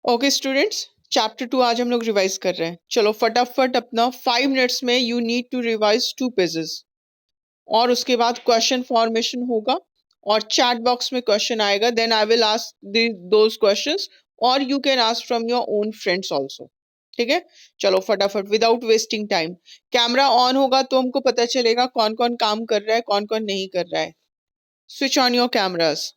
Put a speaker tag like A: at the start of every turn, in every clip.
A: Okay students, chapter 2 आज हम लोग रिवाइज कर रहे हैं। चलो फटाफट अपना 5 मिनट्स में you need to revise 2 pages और उसके बाद क्वेश्चन फॉर्मेशन होगा और चैट बॉक्स में क्वेश्चन आएगा। Then I will ask those questions और you can ask from your own friends also. ठीक है, चलो फटाफट without wasting time. Camera on होगा तो हमको पता चलेगा कौन कौन काम कर रहा है, कौन कौन नहीं कर रहा है। Switch on your cameras.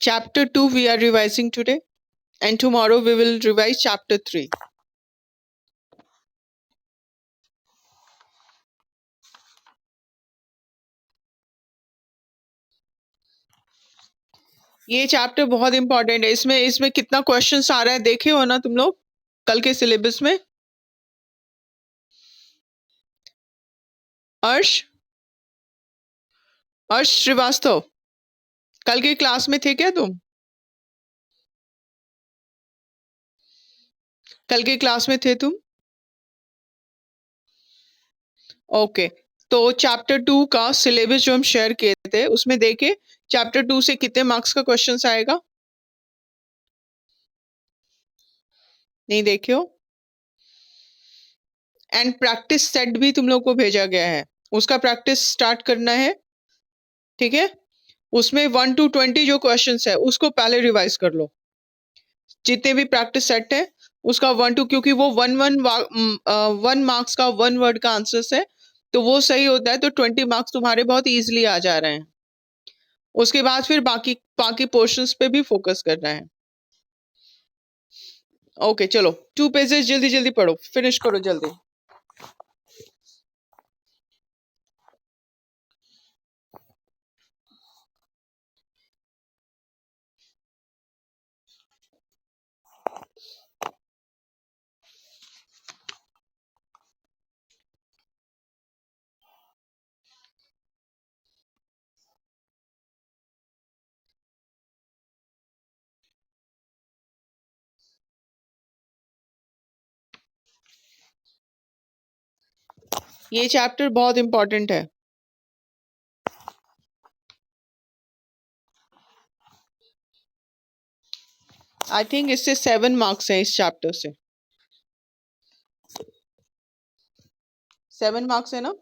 A: Chapter 2 we are revising today, and tomorrow we will revise chapter 3. ये चैप्टर बहुत इंपॉर्टेंट है। इसमें इसमें कितना क्वेश्चंस आ रहा है देखे हो ना तुम लोग कल के सिलेबस में। अर्श अर्श श्रीवास्तव, कल के क्लास में थे क्या तुम? कल के क्लास में थे तुम? ओके, तो चैप्टर 2 का सिलेबस जो हम शेयर किए थे उसमें देखे चैप्टर 2 से कितने मार्क्स का क्वेश्चंस आएगा? नहीं देखे हो? एंड प्रैक्टिस सेट भी तुम लोग को भेजा गया है, उसका प्रैक्टिस स्टार्ट करना है। ठीक है, उसमें 1 to 20 जो क्वेश्चंस है उसको पहले रिवाइज कर लो। जितने भी प्रैक्टिस सेट है उसका 1 2, क्योंकि वो 1 मार्क्स का 1 वर्ड का आंसर्स है, तो वो सही होता है तो 20 मार्क्स तुम्हारे बहुत इजीली आ जा रहे हैं। उसके बाद फिर बाकी बाकी पोर्शंस पे भी फोकस करना है। ओके चलो 2 पेजेस जल्दी जल्दी पढ़ो, फिनिश करो जल्दी। ये चैप्टर बहुत इंपॉर्टेंट है। आई थिंक इससे 7 मार्क्स है, इस चैप्टर से 7 मार्क्स है ना।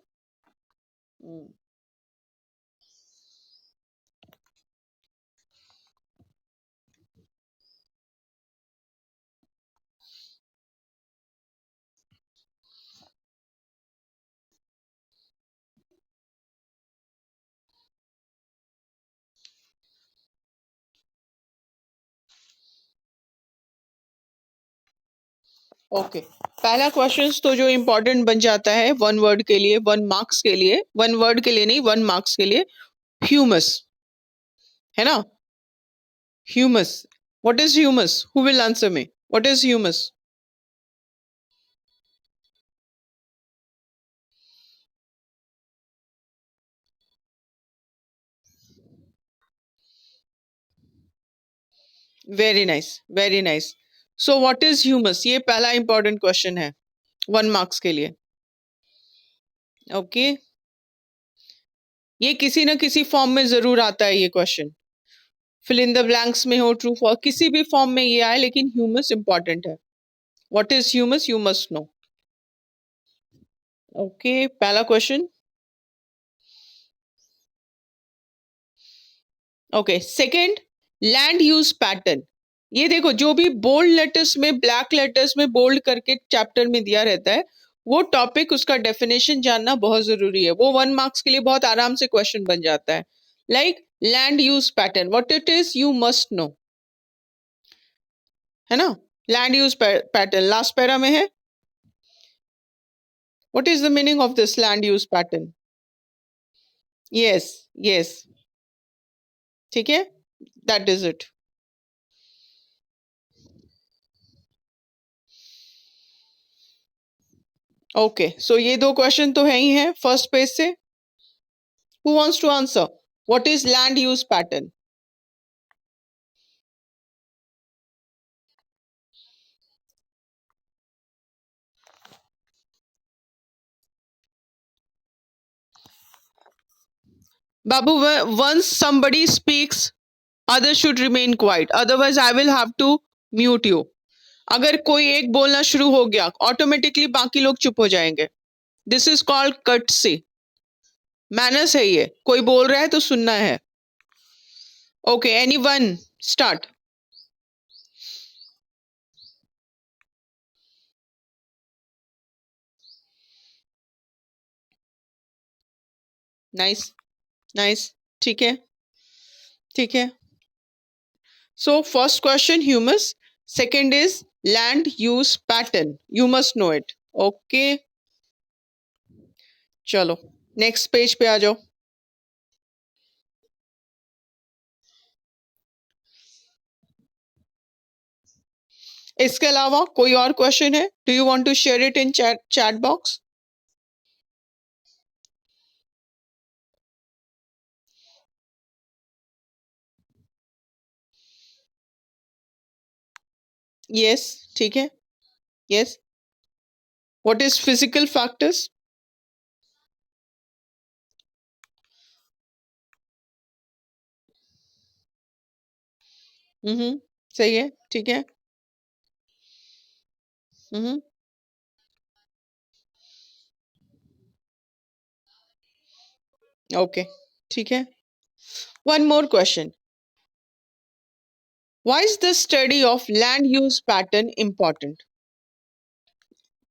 A: ओके, पहला क्वेश्चन तो जो इंपॉर्टेंट बन जाता है 1 वर्ड के लिए, 1 मार्क्स के लिए, 1 वर्ड के लिए नहीं 1 मार्क्स के लिए, ह्यूमस है ना। Humus, what is humus? Who will answer me? What is humus? Very nice, very nice. So what is humus, ये पहला इंपॉर्टेंट क्वेश्चन है 1 मार्क्स के लिए। ओके, ये किसी ना किसी फॉर्म में जरूर आता है ये question, fill in the blanks में हो, ट्रू फॉर, किसी भी फॉर्म में ये आए, लेकिन ह्यूमस इंपॉर्टेंट है। What is humus, you must know. Okay, पहला question. Okay, second, land use pattern. ये देखो जो भी बोल्ड लेटर्स में, ब्लैक लेटर्स में बोल्ड करके चैप्टर में दिया रहता है, वो टॉपिक, उसका डेफिनेशन जानना बहुत जरूरी है। वो 1 मार्क्स के लिए बहुत आराम से क्वेश्चन बन जाता है। Like land use pattern, what it is you must know, है ना। Land use pattern last para में है। What is the meaning of this land use pattern? Yes, yes, ठीक है, that is it. Okay, so ये 2 question तो है ही हैं फर्स्ट पेज से। Who wants to answer? What is land use pattern? Babu, once somebody speaks, others should remain quiet. Otherwise, I will have to mute you. अगर कोई एक बोलना शुरू हो गया, ऑटोमेटिकली बाकी लोग चुप हो जाएंगे. This is called courtesy. Manners है ये. कोई बोल रहा है तो सुनना है. Okay, anyone start. Nice, nice. ठीक है, ठीक है. So first question humus, second is land use pattern. You must know it. Okay, चलो नेक्स्ट पेज पे आ जाओ. इसके अलावा कोई और क्वेश्चन है? Do you want to share it in chat box? Yes, ठीक है. Yes. What is physical factors? हम्म, सही है, ठीक है. हम्म, ओके, ठीक है. One more question. Why is the study of land use pattern important?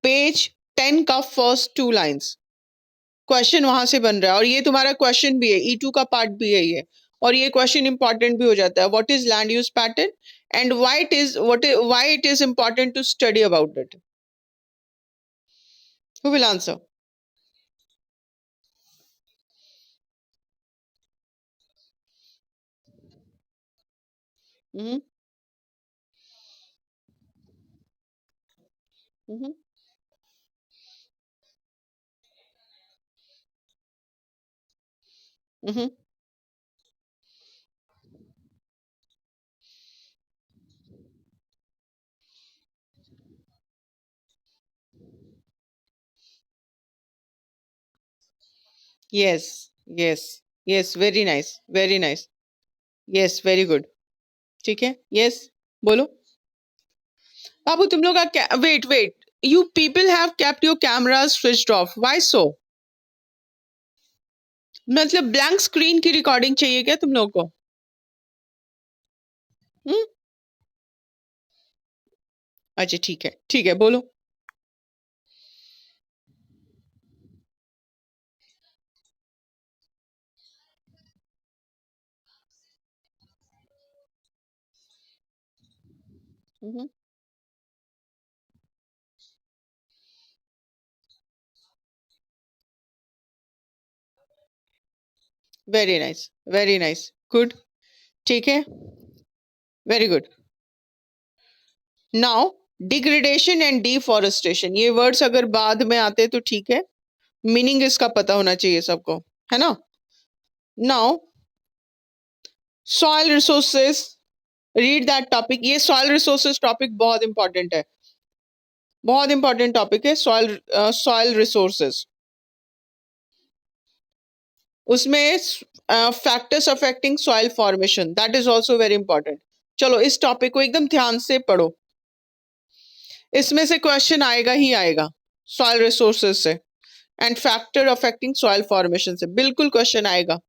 A: Page 10 का फर्स्ट टू लाइंस. क्वेश्चन वहां से बन रहा है और ये तुम्हारा क्वेश्चन भी है, E2 का पार्ट भी है ये. और ये क्वेश्चन इंपॉर्टेंट भी हो जाता है. What is land use pattern and why it is important to study about it? Who will answer? Hmm, hmm, hmm. Yes, yes, yes. Very nice, very nice. Yes, very good. ठीक है. Yes, बोलो. बाबू तुम लोग का wait wait, you people have kept your cameras switched off. Why so? मतलब blank screen की recording चाहिए क्या तुम लोग को? हम्म, अच्छा ठीक है, ठीक है, बोलो. Very nice, very nice, good. ठीक है, very good. Now degradation and deforestation, ये वर्ड्स अगर बाद में आते तो ठीक है. मीनिंग इसका पता होना चाहिए सबको, है ना? Now soil resources, read that topic. ये सॉइल रिसोर्सेस टॉपिक बहुत इंपॉर्टेंट है. बहुत इंपॉर्टेंट टॉपिक है सॉइल, सॉइल रिसोर्सेस. उसमें factors affecting soil formation, that is also very important. चलो इस टॉपिक को एकदम ध्यान से पढ़ो. इसमें से क्वेश्चन आएगा ही आएगा. सॉइल रिसोर्सेज से and factor affecting soil formation से बिल्कुल क्वेश्चन आएगा.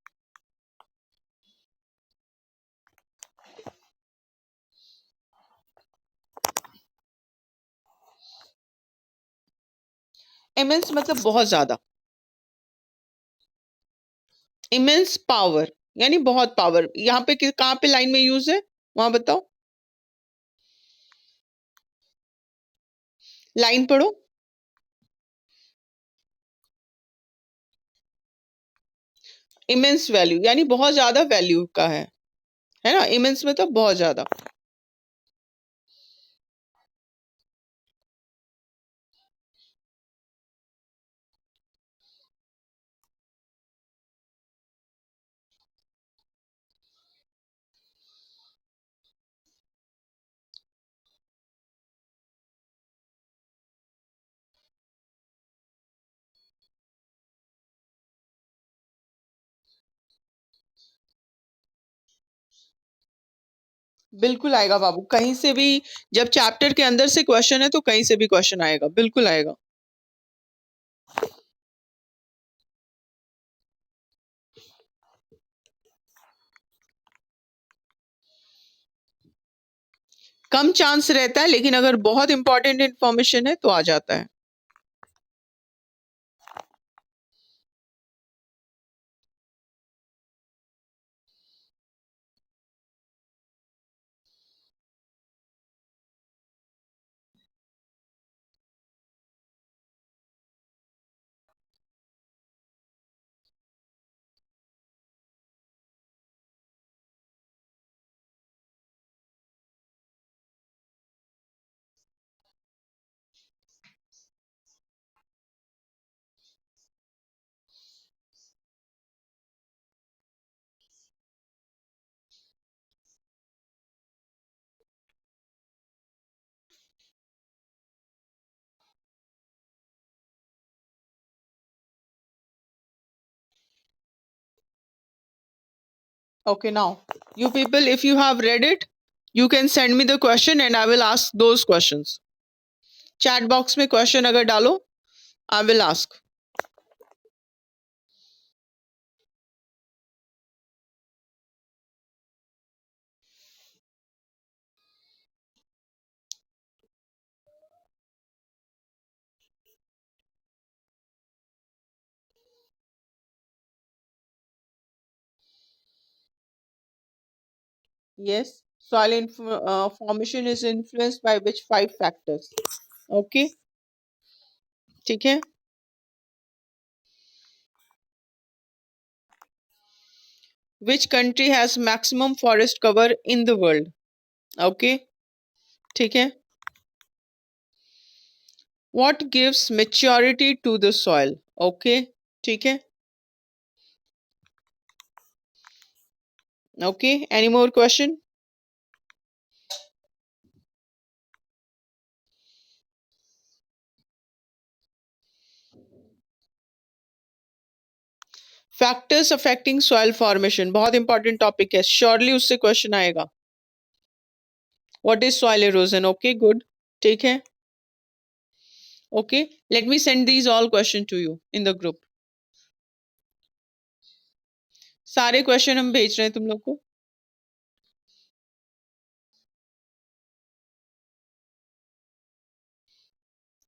A: इमेंस मतलब बहुत ज्यादा. इमेंस पावर यानी बहुत पावर. यहाँ पे कहाँ पे लाइन में यूज है वहां बताओ. लाइन पढ़ो. इमेंस वैल्यू यानी बहुत ज्यादा वैल्यू का है ना? इमेंस मतलब बहुत ज्यादा. बिल्कुल आएगा बाबू, कहीं से भी। जब चैप्टर के अंदर से क्वेश्चन है तो कहीं से भी क्वेश्चन आएगा, बिल्कुल आएगा। कम चांस रहता है, लेकिन अगर बहुत इंपॉर्टेंट इंफॉर्मेशन है तो आ जाता है। Okay, now you people, if you have read it, you can send me the question and I will ask those questions. Chat box में question अगर डालो, I will ask. Yes, formation is influenced by which 5 factors? Okay, ठीक है. Which country has maximum forest cover in the world? Okay, ठीक है. What gives maturity to the soil? Okay, ठीक है. Okay, any more question? Factors affecting soil formation बहुत important topic है, surely उससे question आएगा. What is soil erosion? Okay, good, ठीक है. Okay, let me send these all question to you in the group. सारे question हम भेज रहे हैं तुम लोग को.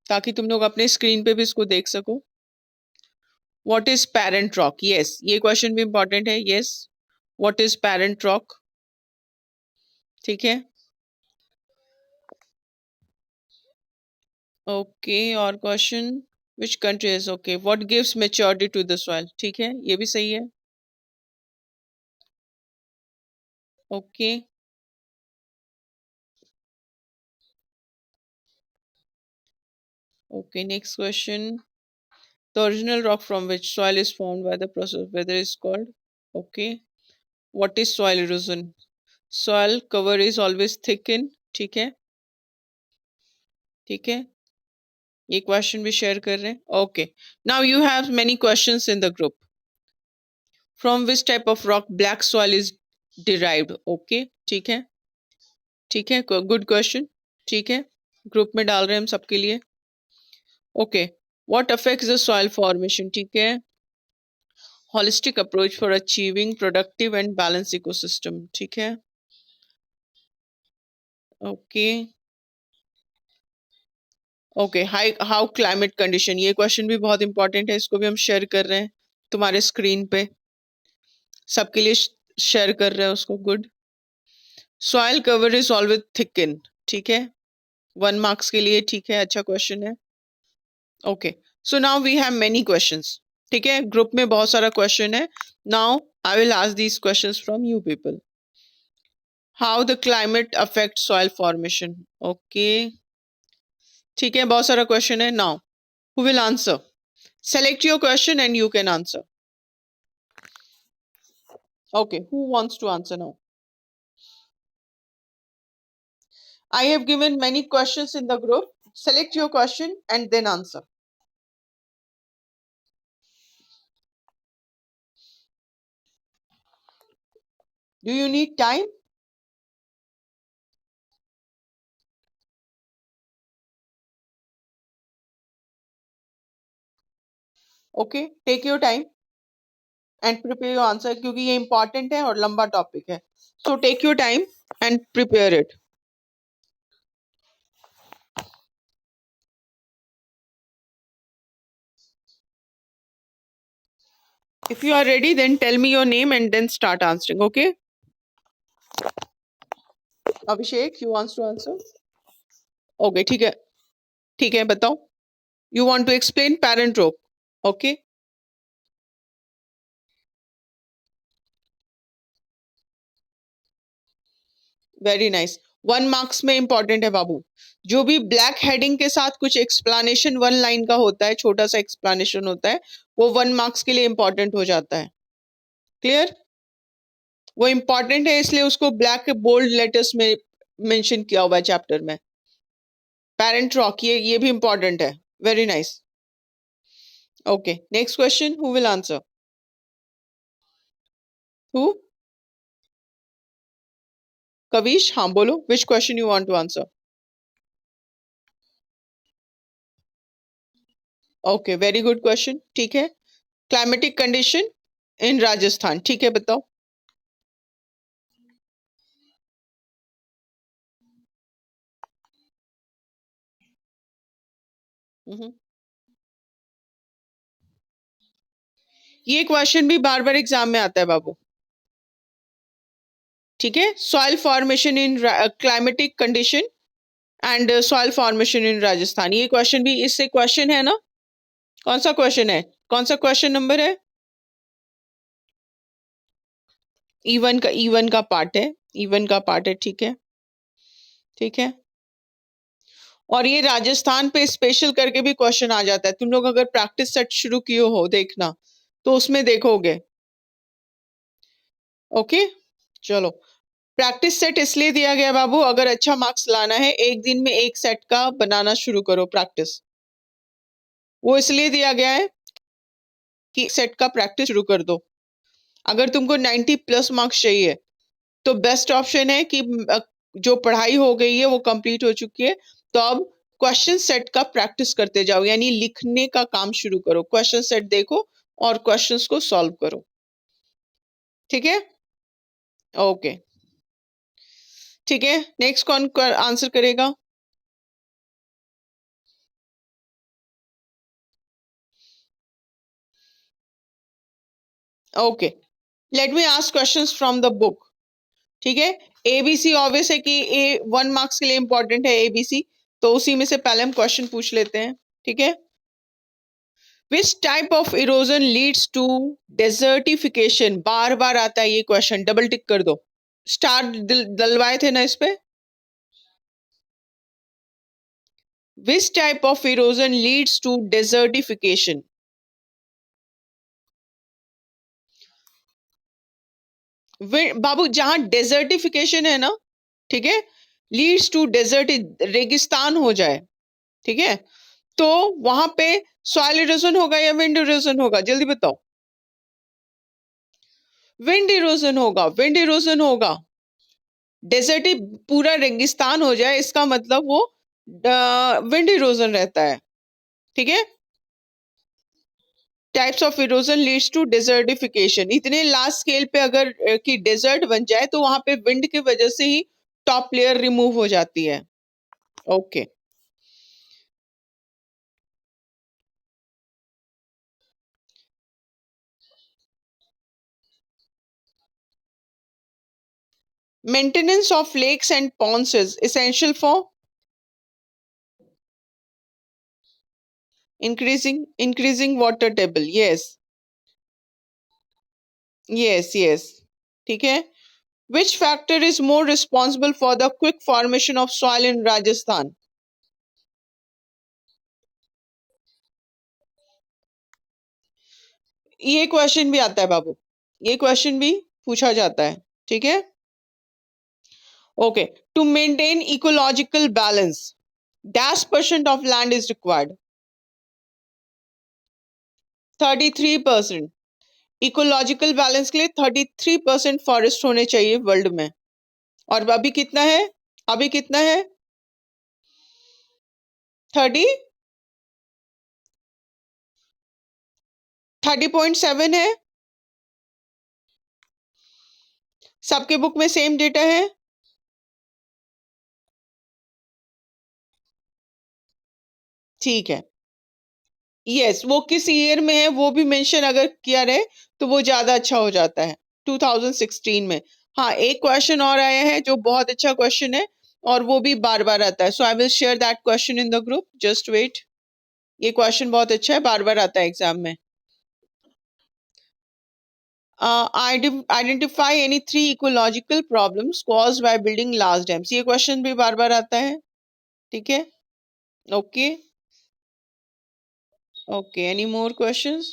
A: ताकि तुम लोग अपने स्क्रीन पे भी इसको देख सको. What is parent rock? Yes, ये क्वेश्चन भी इंपॉर्टेंट है. Yes, what is parent rock? ठीक है. ओके, और question, which country is? Okay, what gives maturity to the soil? ठीक है, ये भी सही है. Okay, okay, next question. The original rock from which soil is formed by the process of weather is called. Okay. What is soil erosion? Soil cover is always thickened. ठीक है, ठीक है. ये क्वेश्चन भी शेयर कर रहे हैं. Okay, now you have many questions in the group. From which type of rock black soil is derived? Okay, ठीक है, ठीक है, गुड क्वेश्चन. ठीक है, ग्रुप में डाल रहे हैं हम सबके लिए. Okay, what affects the soil formation? ठीक है. Holistic approach for achieving productive and balance ecosystem. ठीक है. Okay, okay, how climate condition, ये क्वेश्चन भी बहुत इंपॉर्टेंट है, इसको भी हम शेयर कर रहे हैं तुम्हारे स्क्रीन पे, सबके लिए शेयर कर रहे हैं उसको. Good. Soil cover is always thicken. ठीक है, 1 मार्क्स के लिए. ठीक है, अच्छा क्वेश्चन है. Okay, so now we have many questions. ठीक है, ग्रुप में बहुत सारा क्वेश्चन है. Now I will ask these questions from you people. How the climate affect soil formation? Okay, ठीक है, बहुत सारा क्वेश्चन है. Now who will answer? Select your question and you can answer. Okay, who wants to answer now? I have given many questions in the group. Select your question and then answer. Do you need time? Okay, take your time and prepare your answer, क्योंकि ये important है और लंबा topic है। So take your time and prepare it. If you are ready, then tell me your name and then start answering, okay? Abhishek, you wants to answer? Okay, ठीक है, बताओ। You want to explain parent rope, okay? Very nice. 1 marks में important है बाबू। जो भी black heading के साथ कुछ एक्सप्लेनेशन 1 लाइन का होता है, छोटा सा एक्सप्लेनेशन होता है, वो 1 मार्क्स के लिए इंपॉर्टेंट हो जाता है। क्लियर? वो इंपॉर्टेंट है इसलिए उसको ब्लैक बोल्ड लेटर्स में मेंशन किया हुआ है चैप्टर में। पेरेंट रॉक, ये भी इंपॉर्टेंट है। Very nice. Okay, next question, who will answer? Who? Kavish, हाँ बोलो, which question you want to answer? Okay, very good question. ठीक है, क्लाइमेटिक कंडीशन इन राजस्थान, ठीक है, बताओ। हम्म। ये क्वेश्चन भी बार बार एग्जाम में आता है बाबू। ठीक है, soil formation in climatic condition and soil formation इन राजस्थान, ये क्वेश्चन भी इससे क्वेश्चन है ना। कौन सा क्वेश्चन है? कौन सा क्वेश्चन नंबर है? E1 का पार्ट है। E1 का पार्ट है, ठीक है। ठीक है, और ये राजस्थान पे स्पेशल करके भी क्वेश्चन आ जाता है। तुम लोग अगर प्रैक्टिस सेट शुरू किए हो देखना, तो उसमें देखोगे। ओके, चलो। प्रैक्टिस सेट इसलिए दिया गया बाबू, अगर अच्छा मार्क्स लाना है, एक दिन में एक सेट का बनाना शुरू करो प्रैक्टिस। वो इसलिए दिया गया है कि सेट का प्रैक्टिस शुरू कर दो। अगर तुमको 90 प्लस मार्क्स चाहिए, तो बेस्ट ऑप्शन है कि जो पढ़ाई हो गई है वो कंप्लीट हो चुकी है, तो अब क्वेश्चन सेट का प्रैक्टिस करते जाओ, यानी लिखने का काम शुरू करो। क्वेश्चन सेट देखो और क्वेश्चंस को सॉल्व करो। ठीक है, ओके। ठीक है, नेक्स्ट कौन आंसर करेगा? Okay, let me ask questions from the book. ठीक है, एबीसी ऑब्वियस है कि ए 1 मार्क्स के लिए इंपॉर्टेंट है एबीसी, तो उसी में से पहले हम क्वेश्चन पूछ लेते हैं। ठीक है, which type of erosion leads to desertification? बार बार आता है ये क्वेश्चन, डबल टिक कर दो। स्टार दलवाए थे ना इस पे। Which type of erosion leads to desertification? बाबू, जहां डेजर्टिफिकेशन है ना, ठीक है, लीड्स टू डेजर्ट, रेगिस्तान हो जाए, ठीक है, तो वहां पे सॉइल इरोजन होगा या विंड इरोजन होगा? जल्दी बताओ। विंड इरोजन होगा, विंड इरोजन होगा। डेजर्ट ही पूरा रेगिस्तान हो जाए, इसका मतलब वो विंड इरोजन रहता है। ठीक है, types of erosion leads to desertification. इतने लार्ज स्केल पे अगर कि डेजर्ट बन जाए, तो वहां पे विंड की वजह से ही टॉप लेयर रिमूव हो जाती है। Okay, maintenance of lakes and ponds is essential for increasing water table. Yes, yes. ठीक है, which factor is more responsible for the quick formation of soil in Rajasthan? ये question भी आता है बाबू, ये क्वेश्चन भी पूछा जाता है। ठीक है, okay. To maintain ecological balance, dash% of land is required? 33%। Ecological balance के लिए 33% फॉरेस्ट होने चाहिए वर्ल्ड में, और अभी कितना है? अभी कितना है? 30। 30.7 है, सबके बुक में सेम डेटा है। ठीक है, यस, वो किस ईयर में है वो भी मेंशन अगर किया रहे तो वो ज्यादा अच्छा हो जाता है। 2016 में। हाँ, एक क्वेश्चन और आया है जो बहुत अच्छा क्वेश्चन है और वो भी बार बार आता है, so I will share that question in the group, just wait. ये क्वेश्चन बहुत अच्छा है, बार बार आता है एग्जाम में। Identify any 3 ecological problems caused by building large dams, ये क्वेश्चन भी बार बार आता है। ठीक है, okay okay, any more questions?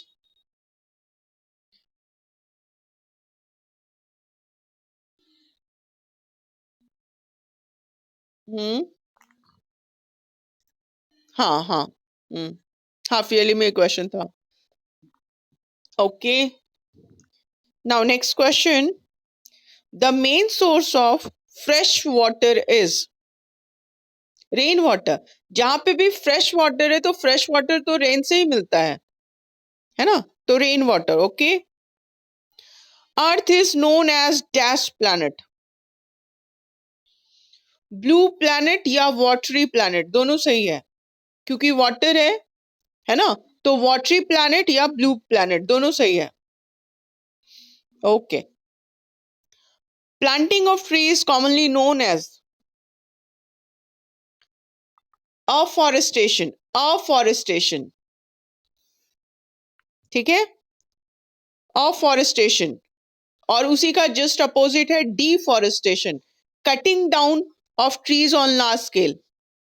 A: Hmm, हाँ हाँ, हाफ ईयरली में क्वेश्चन था। Okay, now next question, the main source of fresh water is rain water. जहां पे भी फ्रेश वाटर है तो फ्रेश वाटर तो रेन से ही मिलता है ना, तो rain water. Okay, earth is known as dash planet, blue planet या वाटरी प्लैनेट, दोनों सही है क्योंकि वाटर है ना, तो वाटरी प्लैनेट या ब्लू प्लैनेट दोनों सही है। Okay, planting of tree is commonly known as afforestation, afforestation, ठीक है, अफॉरेस्टेशन। और उसी का जस्ट अपोजिट है deforestation, cutting down of trees on large scale,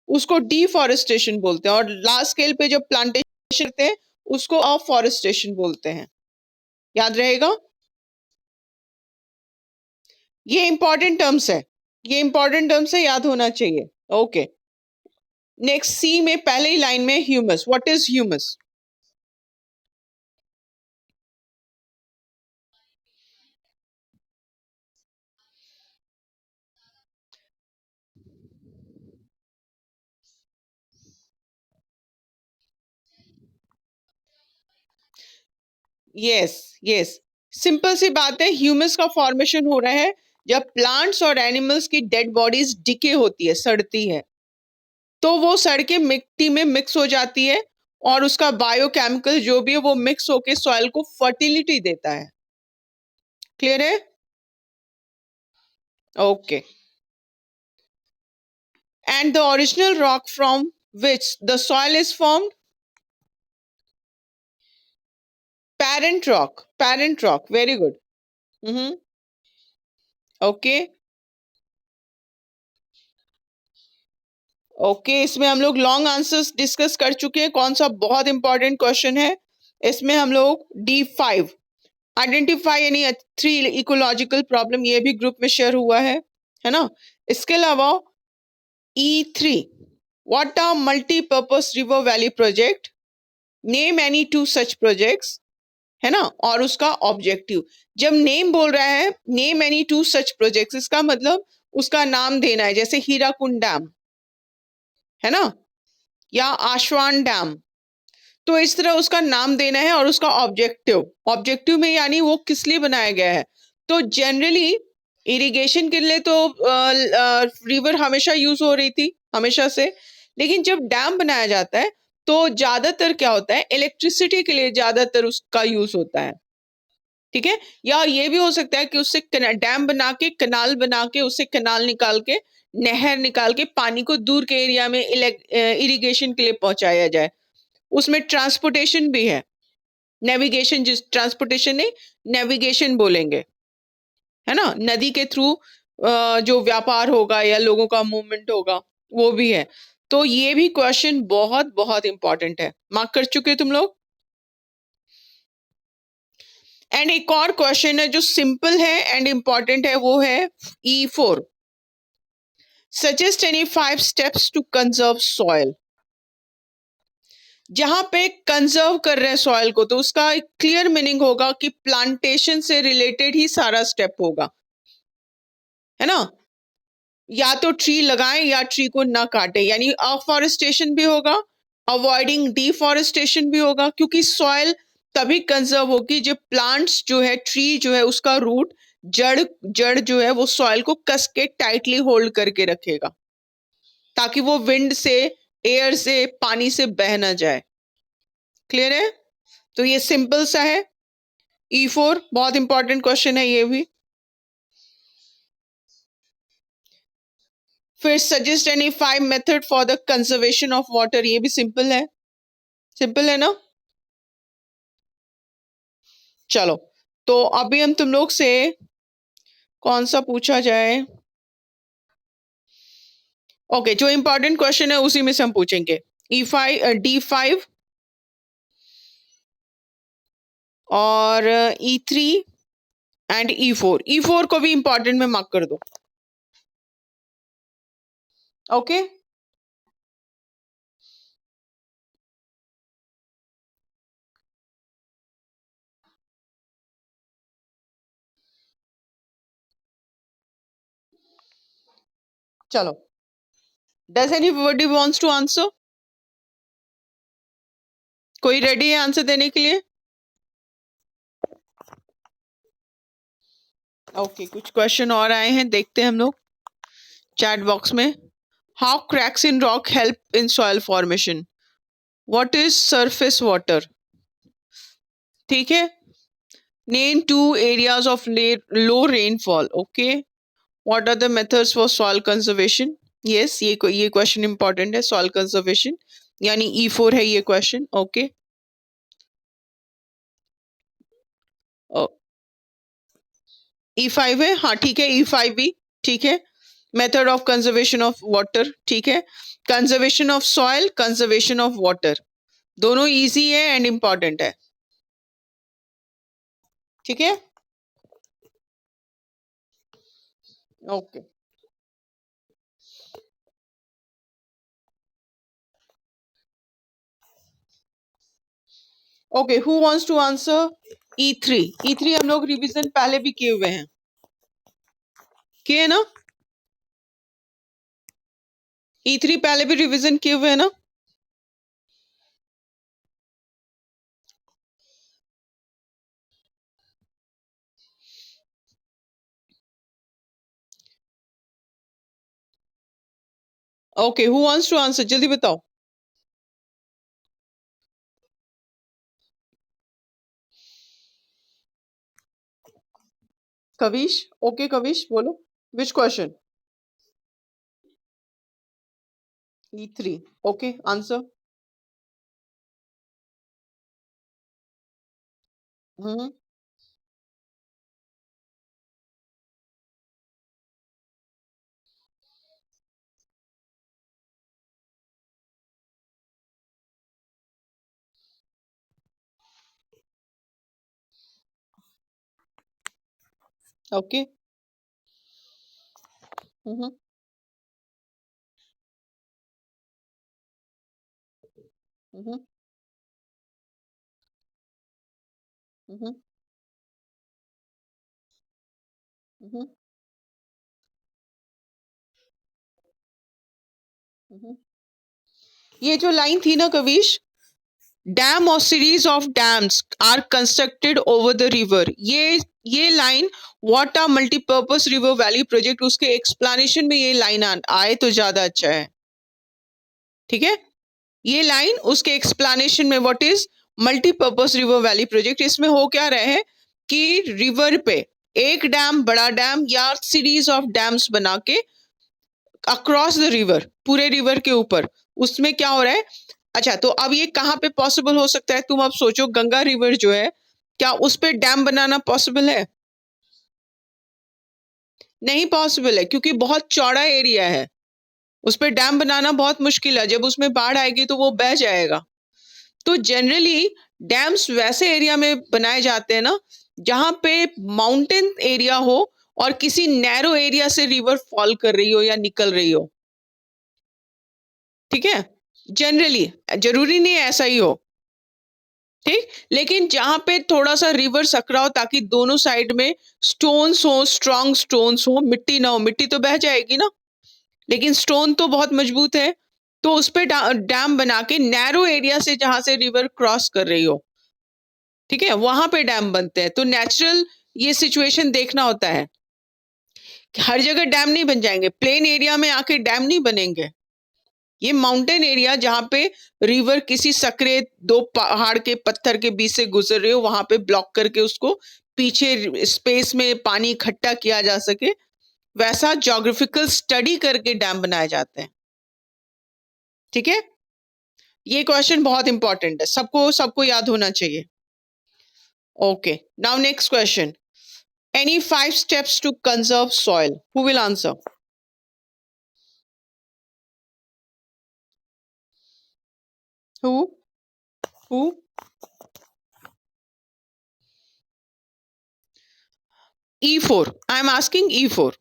A: उसको डिफॉरेस्टेशन बोलते हैं, और लार्ज स्केल पे जो प्लांटेशन करते हैं उसको अफॉरेस्टेशन बोलते हैं। याद रहेगा, ये इंपॉर्टेंट टर्म्स है, ये इंपॉर्टेंट टर्म्स है, याद होना चाहिए। ओके, नेक्स्ट, सी में पहले ही लाइन में humus, what is humus? Yes yes, simple सी बात है, ह्यूमस का फॉर्मेशन हो रहा है जब प्लांट्स और एनिमल्स की डेड बॉडीज डिके होती है, सड़ती है, तो वो सड़ के मिट्टी में मिक्स हो जाती है और उसका बायोकेमिकल जो भी है वो मिक्स होके सॉइल को फर्टिलिटी देता है। क्लियर है? Okay, and the original rock from which the soil is formed, parent rock, very good. Okay okay, इसमें हम लोग लॉन्ग आंसर्स डिस्कस कर चुके हैं। कौन सा बहुत इंपॉर्टेंट क्वेश्चन है इसमें, हम लोग D5 identify any 3 ecological problem, ये भी ग्रुप में शेयर हुआ है ना। इसके अलावा E3, what are multipurpose river valley project, name any 2 such projects, है ना, और उसका ऑब्जेक्टिव। जब नेम बोल रहा है, नेम एनी 2 सच प्रोजेक्ट्स, इसका मतलब उसका नाम देना है, जैसे हीराकुंड डैम है ना, या आश्वान डैम, तो इस तरह उसका नाम देना है, और उसका ऑब्जेक्टिव, ऑब्जेक्टिव में यानी वो किस लिए बनाया गया है। तो जनरली इरिगेशन के लिए तो रिवर हमेशा यूज हो रही थी, हमेशा से, लेकिन जब डैम बनाया जाता है तो ज्यादातर क्या होता है, इलेक्ट्रिसिटी के लिए ज्यादातर उसका यूज होता है। ठीक है, या ये भी हो सकता है कि उससे डैम बना के, कनाल बना के, उससे कनाल निकाल के, नहर निकाल के पानी को दूर के एरिया में इरिगेशन के लिए पहुंचाया जाए। उसमें ट्रांसपोर्टेशन भी है, नेविगेशन, जिस ट्रांसपोर्टेशन नहीं, नेविगेशन बोलेंगे, है ना, नदी के थ्रू जो व्यापार होगा या लोगों का मूवमेंट होगा वो भी है। तो ये भी क्वेश्चन बहुत बहुत इंपॉर्टेंट है, मार्क कर चुके हो तुम लोग। एंड एक और क्वेश्चन है जो सिंपल है एंड इंपॉर्टेंट है, वो है E4, suggest any 5 steps to conserve soil. जहां पे कंजर्व कर रहे हैं सॉइल को, तो उसका एक क्लियर मीनिंग होगा कि प्लांटेशन से रिलेटेड ही सारा स्टेप होगा, है ना, या तो ट्री लगाएं या ट्री को ना काटे, यानी अफॉरेस्टेशन भी होगा, अवॉइडिंग डिफॉरेस्टेशन भी होगा, क्योंकि सॉइल तभी कंजर्व होगी जब प्लांट्स जो है, ट्री जो है, उसका रूट जड़ जड़ जो है वो सॉइल को कस के टाइटली होल्ड करके रखेगा, ताकि वो विंड से, एयर से, पानी से बह ना जाए। क्लियर है? तो ये सिंपल सा है। E4 बहुत इंपॉर्टेंट क्वेश्चन है ये भी। फिर suggest any 5 method for the conservation of water, ये भी सिंपल है। सिंपल है ना? चलो, तो अभी हम तुम लोग से कौन सा पूछा जाए? ओके, जो इंपॉर्टेंट क्वेश्चन है उसी में से हम पूछेंगे। D5 और E3 एंड E4 को भी इंपॉर्टेंट में मार्क कर दो। ओके, चलो, does anybody wants to answer? कोई रेडी है आंसर देने के लिए? ओके, कुछ क्वेश्चन और आए हैं, देखते हैं हम लोग चैट बॉक्स में। How cracks in rock help in soil formation? What is surface water? ठीक है। Name 2 areas of low rainfall. Okay, what are the methods for soil conservation? Yes, ये क्वेश्चन इंपॉर्टेंट है, सॉइल कंजर्वेशन, यानी E4 है ये question. Okay, E5 है, हाँ ठीक है, E5 भी ठीक है। Method of conservation of water, ठीक है। Conservation of soil, conservation of water, दोनों इजी है एंड इंपॉर्टेंट है। ठीक है, okay. Okay, who wants to answer E3? E3 हम लोग रिवीजन पहले भी किए हुए हैं, किए ना? E3 पहले भी रिवीजन किए हुए हैं ना? Okay, who wants to answer, जल्दी बताओ। कविश, ओके कविश बोलो, which question? E3, okay, answer. Hmm, okay, hmm, hmm, hmm, hmm, hmm. ये जो लाइन थी ना कविश, डैम और series of dams are constructed over the river, ये line what are multipurpose river valley project, उसके एक्सप्लेनेशन में ये लाइन आए तो ज्यादा अच्छा है। ठीक है, ये लाइन उसके एक्सप्लेनेशन में, what is multipurpose river valley project, इसमें हो क्या रहे हैं कि रिवर पे एक डैम, बड़ा डैम या सीरीज ऑफ डैम्स बना के अक्रॉस द रिवर, पूरे रिवर के ऊपर, उसमें क्या हो रहा है? अच्छा, तो अब ये कहाँ पे पॉसिबल हो सकता है? तुम अब सोचो, गंगा रिवर जो है, क्या उस पे डैम बनाना पॉसिबल है? नहीं पॉसिबल है, क्योंकि बहुत चौड़ा एरिया है, उस पे डैम बनाना बहुत मुश्किल है, जब उसमें बाढ़ आएगी तो वो बह जाएगा। तो जनरली डैम्स वैसे एरिया में बनाए जाते हैं ना, जहां पे माउंटेन एरिया हो और किसी नैरो एरिया से रिवर फॉल कर रही हो या निकल रही हो। ठीक है, जनरली, जरूरी नहीं है ऐसा ही हो, ठीक, लेकिन जहां पे थोड़ा सा रिवर सकरा हो, ताकि दोनों साइड में स्टोन्स हो, स्ट्रॉन्ग स्टोन्स हो, मिट्टी ना हो, मिट्टी तो बह जाएगी ना, लेकिन स्टोन तो बहुत मजबूत है, तो उस पे डैम बना के नैरो एरिया से, जहां से रिवर क्रॉस कर रही हो, ठीक है, वहां पे डैम बनते हैं। तो नेचुरल ये सिचुएशन देखना होता है कि हर जगह डैम नहीं बन जाएंगे, प्लेन एरिया में आके डैम नहीं बनेंगे। ये माउंटेन एरिया जहां पे रिवर किसी सकरे दो पहाड़ के पत्थर के बीच से गुजर रहे हो, वहां पे ब्लॉक करके उसको पीछे स्पेस में पानी इकट्ठा किया जा सके, वैसा ज्योग्राफिकल स्टडी करके डैम बनाए जाते हैं। ठीक है, ये क्वेश्चन बहुत इंपॉर्टेंट है, सबको सबको याद होना चाहिए। Okay, now next question, any 5 steps to conserve soil? Who will answer? Who? Who? E4. I am asking E4.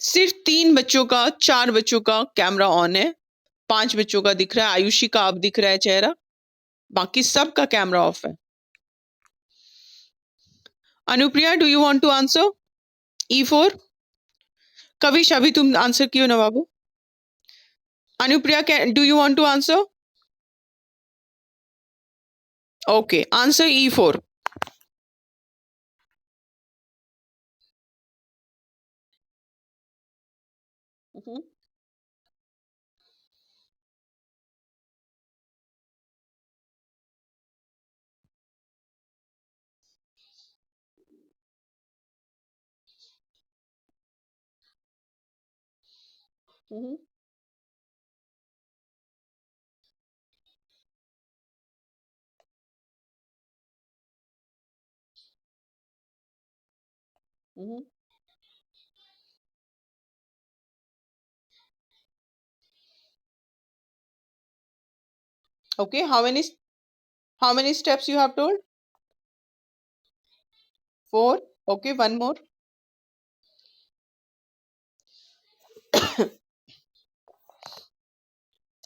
A: सिर्फ 3 बच्चों का, 4 बच्चों का कैमरा ऑन है, 5 बच्चों का दिख रहा है, आयुषी का अब दिख रहा है चेहरा, बाकी सबका कैमरा ऑफ है। Anupriya, do you want to answer E4? Kavish, अभी तुम आंसर कियो ना बाबू। Anupriya, do you want to answer? Okay, answer E4. Okay, how many steps you have told? 4. Okay, one more.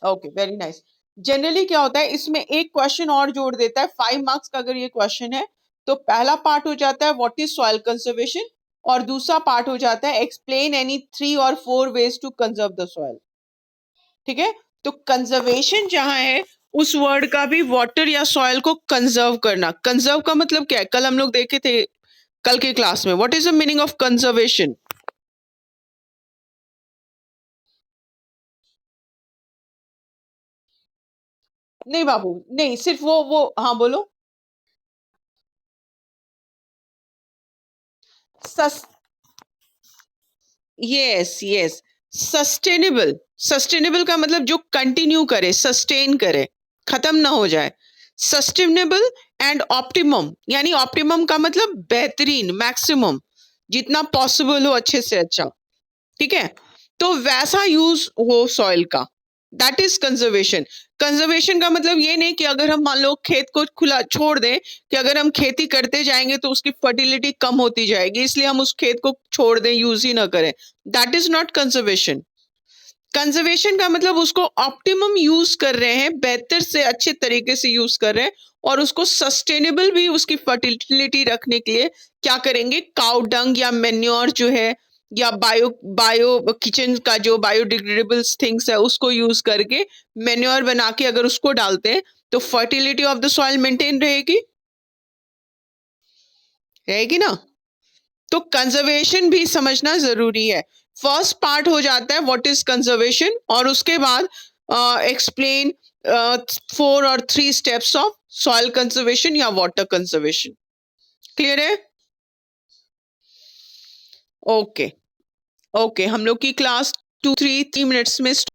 A: Okay, very nice. Generally क्या होता है, इसमें एक क्वेश्चन और जोड़ देता है, 5 मार्क्स का अगर ये क्वेश्चन है तो पहला पार्ट हो जाता है व्हाट इज सॉइल कंजर्वेशन, और दूसरा पार्ट हो जाता है explain any 3 or 4 ways to conserve the soil. ठीक है, तो कंजर्वेशन जहां है उस वर्ड का भी वाटर या सॉइल को कंजर्व करना। कंजर्व का मतलब क्या है, कल हम लोग देखे थे कल के क्लास में, what is the meaning of conservation? नहीं बाबू, नहीं, सिर्फ वो हाँ बोलो। सस यस यस, सस्टेनेबल। सस्टेनेबल का मतलब जो कंटिन्यू करे, सस्टेन करे, खत्म ना हो जाए। सस्टेनेबल एंड ऑप्टिमम, यानी ऑप्टिमम का मतलब बेहतरीन, मैक्सिमम, जितना पॉसिबल हो अच्छे से अच्छा। ठीक है, तो वैसा यूज हो सॉइल का, दैट इज कंजर्वेशन। कंजर्वेशन का मतलब ये नहीं कि अगर हम मान लो खेत को खुला छोड़ दें, कि अगर हम खेती करते जाएंगे तो उसकी फर्टिलिटी कम होती जाएगी, इसलिए हम उस खेत को छोड़ दें, यूज ही ना करें, that is not conservation. Conservation का मतलब उसको ऑप्टिमम यूज कर रहे हैं, बेहतर से अच्छे तरीके से यूज कर रहे हैं, और उसको सस्टेनेबल भी उसकी फर्टिलिटी रखने के लिए क्या करेंगे, काउ डंग या मेन्योर जो है, या बायो बायो किचन का जो बायोडिग्रेडेबल थिंग्स है उसको यूज करके मेन्योर बना के अगर उसको डालते हैं तो fertility of the soil maintain रहेगी, रहेगी ना। तो कंजर्वेशन भी समझना जरूरी है। फर्स्ट पार्ट हो जाता है व्हाट इज कंजर्वेशन, और उसके बाद explain 4 or 3 steps of soil conservation या वाटर कंजर्वेशन। क्लियर है? ओके ओके, हम लोग की क्लास 2-3 मिनट्स में